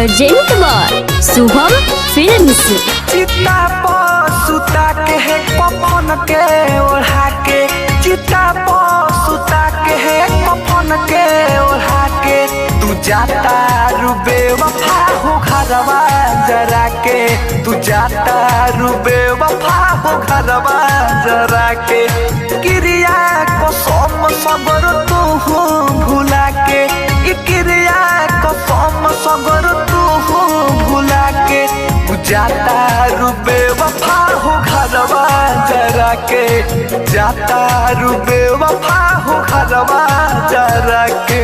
Urgent बार Shubham films. चिता पर सुता के है कफन के ओढ़ा के, चिता पर सुता के है कफन के ओढ़ा के, तू जाता रुबे वफा हो घरवा जरा के, तू जाता रुबे वफा हो घरवा जरा के, क्रिया को सोम सबर तू भुला के, क्रिया को सोम सबर तू भुला के, तू जाता रुबे वफा हो घरवा जरा के, जाता रुबे वफा हो घरवा जरा के।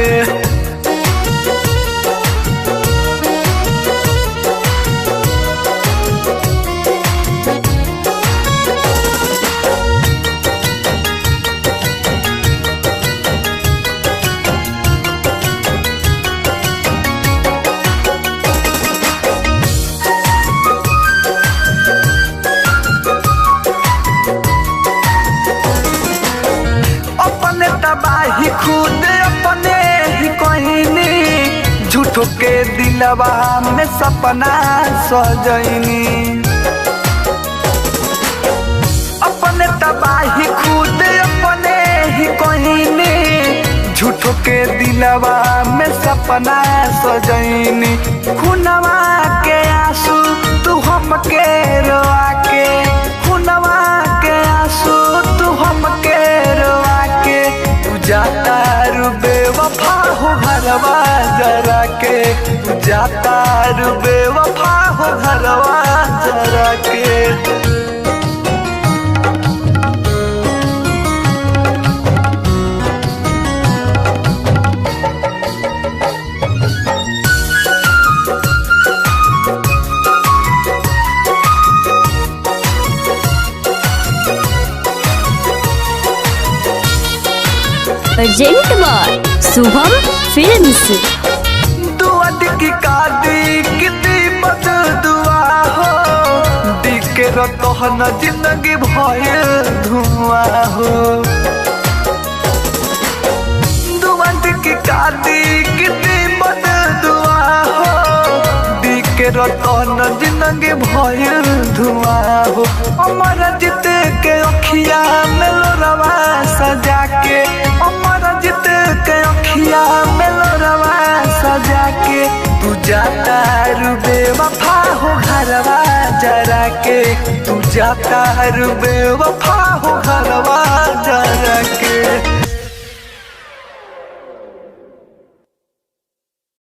तबाही खुद अपने ही कहनी, झूठो के दिलवा में सपना सजनी, अपने तबाही खुद अपने ही कहनी, झूठो के दिलवा में सपना सजनी, खुनवा के आंसू तू हमके रोआ के, खुनवा के आंसू तू हमके रोआ के, तू जाता रुबे वफा हो घरवा जरा के, तू जाता रुबे वफा हो घरवा जरा के। अर्जेंट बार शुभम फिल्म्स। दुआ की कादी कितनी बद दुआ हो, दिखे रहन जिंदगी भय धुआं हो, दुआ की कादी कितनी बद दुआ हो, दिखे रहन जिंदगी भय धुआं हो, अमर जीत के अखिया में लोरवा सजा के, अमर जीत के अखिया में लोरवा सजा के, तू जाता रुबे वफा हो घरवा जरा के, तू जाता रुबे वफा हो घरवा जरा